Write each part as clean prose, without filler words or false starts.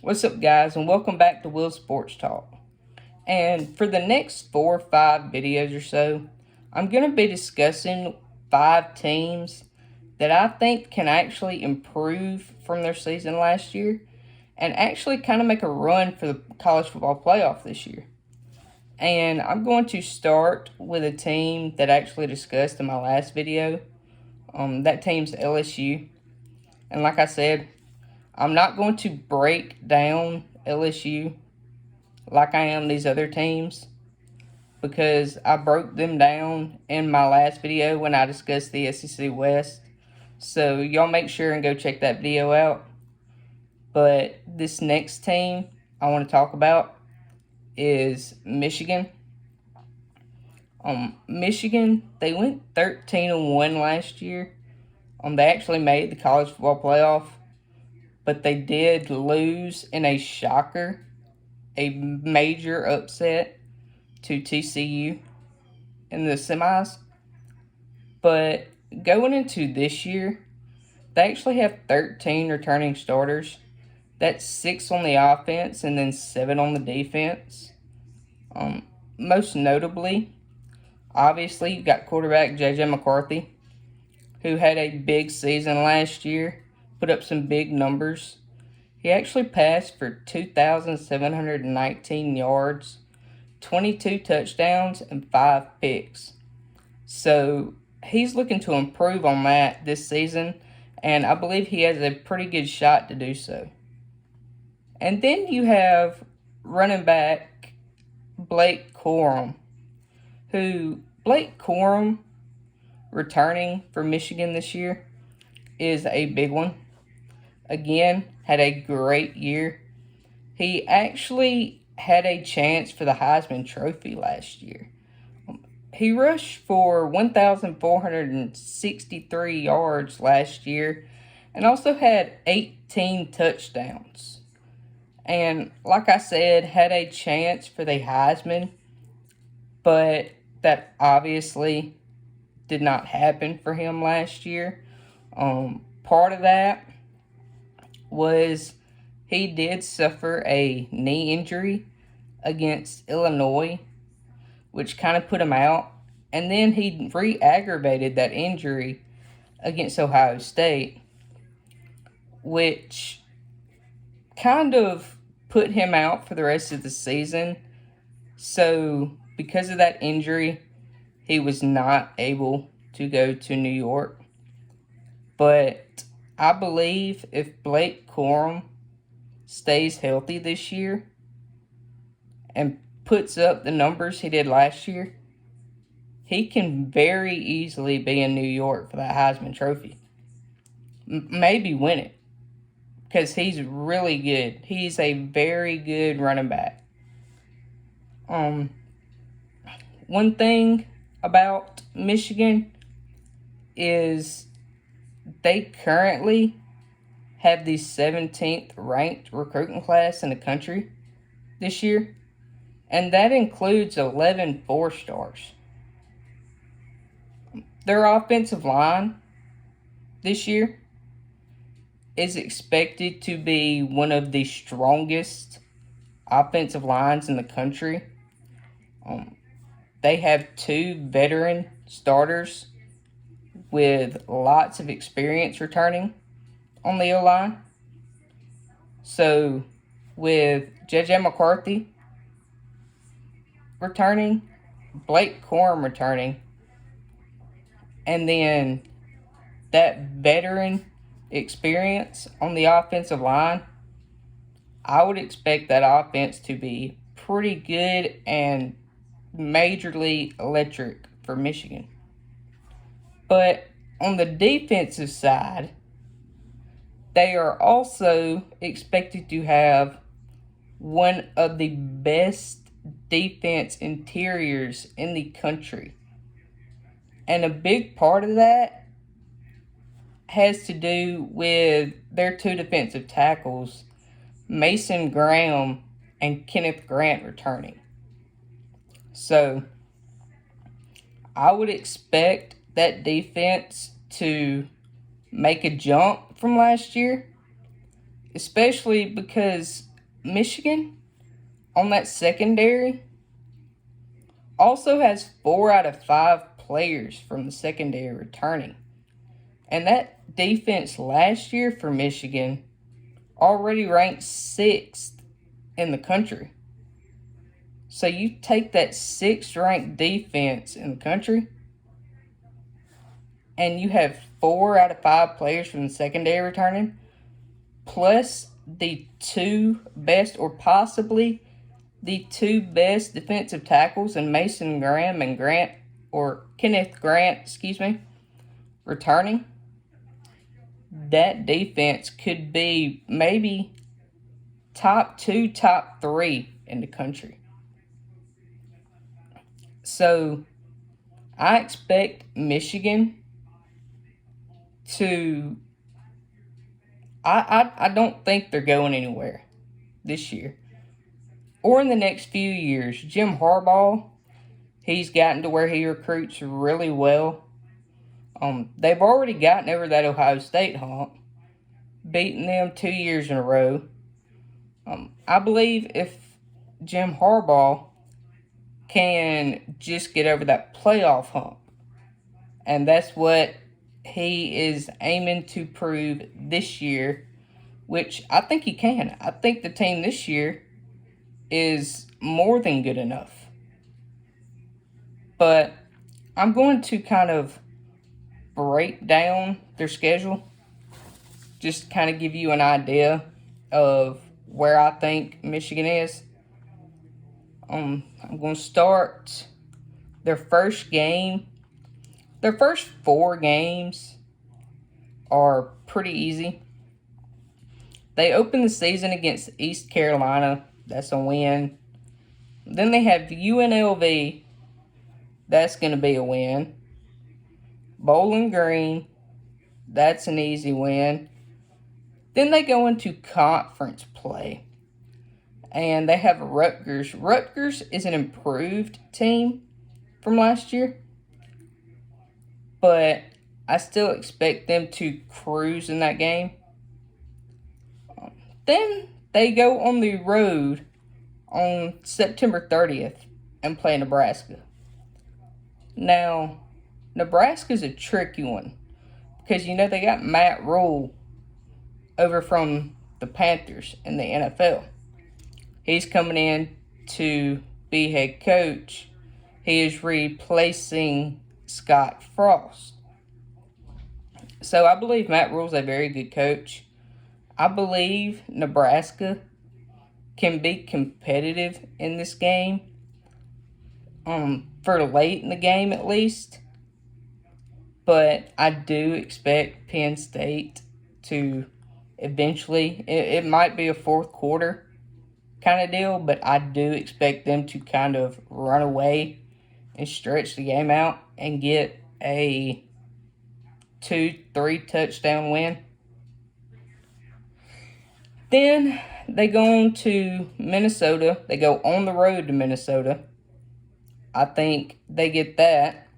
What's up, guys, and welcome back to Will Sports Talk. And for the next 4 or 5 videos or so, I'm going to be discussing 5 teams that I think can actually improve from their season last year and actually kind of make a run for the college football playoff this year. And I'm going to start with a team that I actually discussed in my last video. That team's LSU. And like I said, I'm not going to break down LSU like I am these other teams because I broke them down in my last video when I discussed the SEC West. So y'all make sure and go check that video out. But this next team I want to talk about is Michigan. Michigan, they went 13-1 last year. They actually made the college football playoff, but they did lose in a shocker, a major upset to TCU in the semis. But going into this year, they actually have 13 returning starters. That's 6 on the offense and then 7 on the defense. Most notably, obviously, you got quarterback J.J. McCarthy, who had a big season last year, put up some big numbers. He actually passed for 2,719 yards, 22 touchdowns, and 5 picks. So he's looking to improve on that this season, and I believe he has a pretty good shot to do so. And then you have running back Blake Corum, Blake Corum returning for Michigan this year is a big one. Again, had a great year. He actually had a chance for the Heisman Trophy last year. He rushed for 1,463 yards last year and also had 18 touchdowns. And like I said, had a chance for the Heisman, but that obviously did not happen for him last year. Part of that was he did suffer a knee injury against Illinois, which kind of put him out. And then he re-aggravated that injury against Ohio State, which kind of put him out for the rest of the season. So because of that injury, he was not able to go to New York. But I believe if Blake Corum stays healthy this year and puts up the numbers he did last year, he can very easily be in New York for that Heisman Trophy. Maybe win it, because he's really good. He's a very good running back. One thing about Michigan is they currently have the 17th ranked recruiting class in the country this year, and that includes 11 4-stars. Their offensive line this year is expected to be one of the strongest offensive lines in the country. They have 2 veteran starters with lots of experience returning on the O-line. So with J.J. McCarthy returning, Blake Corum returning, and then that veteran experience on the offensive line, I would expect that offense to be pretty good and majorly electric for Michigan. But on the defensive side, they are also expected to have one of the best defense interiors in the country. And a big part of that has to do with their 2 defensive tackles, Mason Graham and Kenneth Grant, returning. So I would expect that defense to make a jump from last year, especially because Michigan, on that secondary, also has 4 out of 5 players from the secondary returning. And that defense last year for Michigan already ranked 6th in the country. So you take that 6th ranked defense in the country, and you have 4 out of 5 players from the secondary returning, plus the 2 best, or possibly the 2 best defensive tackles in Mason Graham and Kenneth Grant, returning. That defense could be maybe top 2, top 3 in the country. So I expect Michigan to... I don't think they're going anywhere this year or in the next few years. Jim Harbaugh, he's gotten to where he recruits really well. They've already gotten over that Ohio State hump, beating them 2 years in a row. I believe if Jim Harbaugh can just get over that playoff hump, and that's what he is aiming to prove this year, which I think he can. I think the team this year is more than good enough. But I'm going to kind of break down their schedule, just kind of give you an idea of where I think Michigan is. I'm going to start their first game. Their first 4 games are pretty easy. They open the season against East Carolina. That's a win. Then they have UNLV. That's going to be a win. Bowling Green. That's an easy win. Then they go into conference play. And they have Rutgers. Rutgers is an improved team from last year, but I still expect them to cruise in that game. Then they go on the road on September 30th and play Nebraska. Now, Nebraska's a tricky one because, they got Matt Rule over from the Panthers in the NFL. He's coming in to be head coach. He is replacing Scott Frost. So I believe Matt Rule's a very good coach. I believe Nebraska can be competitive in this game, for late in the game at least. But I do expect Penn State to eventually, it might be a fourth quarter kind of deal, but I do expect them to kind of run away and stretch the game out and get a 2-3 touchdown win. Then they go on to Minnesota. They go on the road to Minnesota. I think they get that.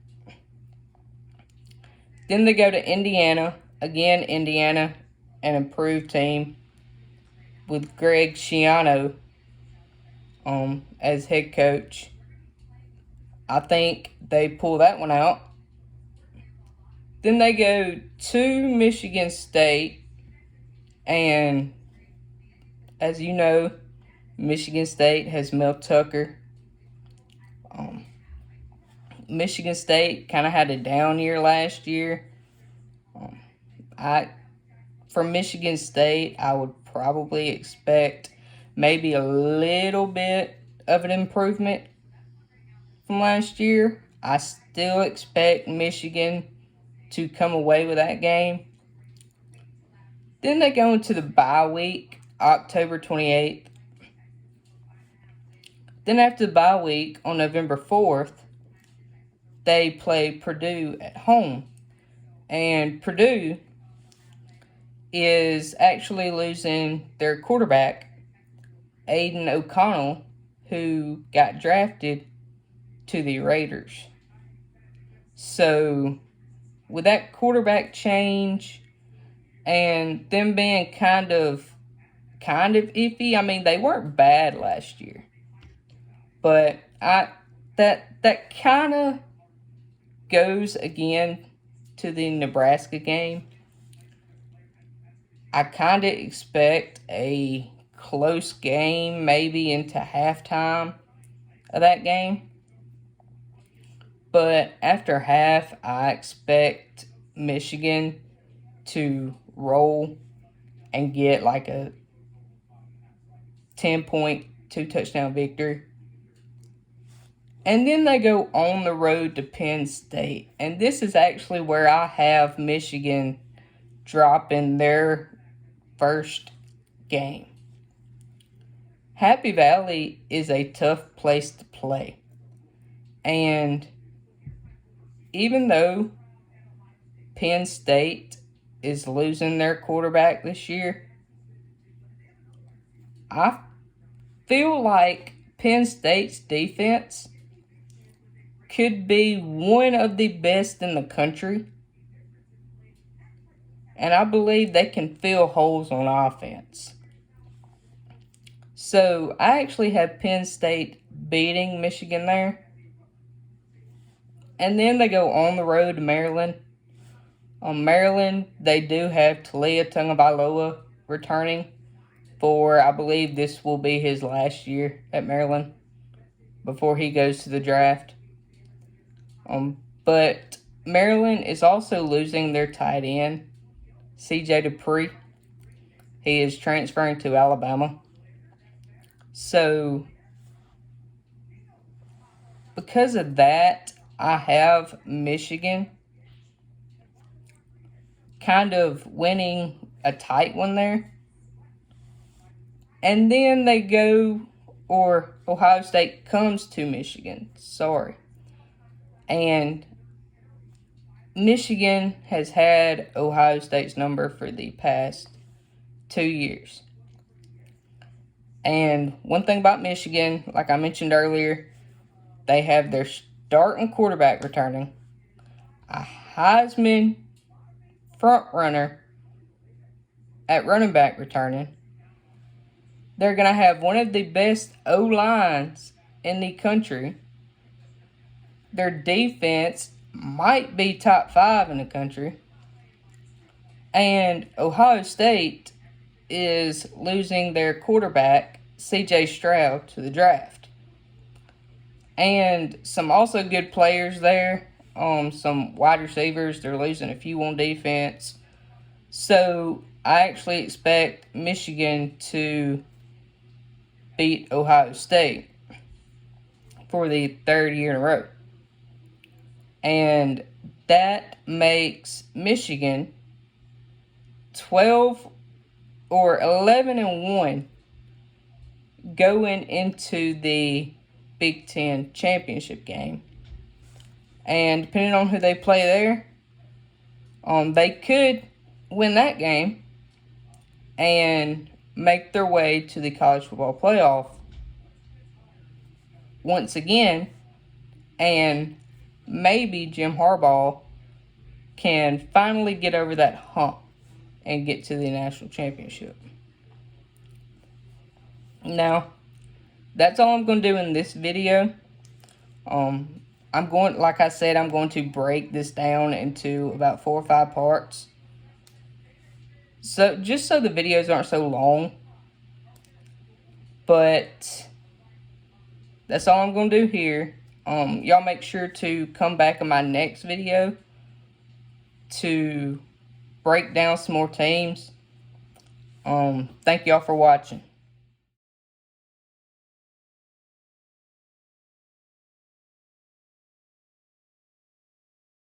Then they go to Indiana. Again, Indiana, an improved team with Greg Schiano as head coach. I think they pull that one out. Then they go to Michigan State, and as you know, Michigan State has Mel Tucker. Michigan State kind of had a down year last year. From Michigan State, I would probably expect maybe a little bit of an improvement from last year. I still expect Michigan to come away with that game. Then they go into the bye week, October 28th. Then after the bye week, on November 4th, they play Purdue at home. And Purdue is actually losing their quarterback, Aiden O'Connell, who got drafted to the Raiders. So, with that quarterback change and them being kind of kind of iffy. I mean, they weren't bad last year. But that kind of goes again to the Nebraska game. I kind of expect a close game, maybe into halftime of that game. But after half, I expect Michigan to roll and get like a 10-point, 2-touchdown victory. And then they go on the road to Penn State. And this is actually where I have Michigan dropping their first game. Happy Valley is a tough place to play. And even though Penn State is losing their quarterback this year, I feel like Penn State's defense could be one of the best in the country. And I believe they can fill holes on offense. So I actually have Penn State beating Michigan there. And then they go on the road to Maryland. On Maryland, they do have Talia Tagovailoa returning for, I believe this will be his last year at Maryland before he goes to the draft. But Maryland is also losing their tight end, CJ Dupree. He is transferring to Alabama. So, because of that, I have Michigan kind of winning a tight one there. And then they go, or Ohio State comes to Michigan. And Michigan has had Ohio State's number for the past 2 years. And one thing about Michigan, like I mentioned earlier, they have their starting quarterback returning, a Heisman front runner at running back returning. They're going to have one of the best O-lines in the country. Their defense might be top 5 in the country. And Ohio State is losing their quarterback, C.J. Stroud, to the draft. And some also good players there. Some wide receivers. They're losing a few on defense. So I actually expect Michigan to beat Ohio State for the 3rd year in a row. And that makes Michigan 11-1 going into the Big Ten championship game. And depending on who they play there, they could win that game and make their way to the college football playoff once again. And maybe Jim Harbaugh can finally get over that hump and get to the national championship. Now, that's all I'm going to do in this video. Like I said, I'm going to break this down into about 4 or 5 parts. So, just so the videos aren't so long. But that's all I'm going to do here. Y'all make sure to come back in my next video to break down some more teams. Thank y'all for watching.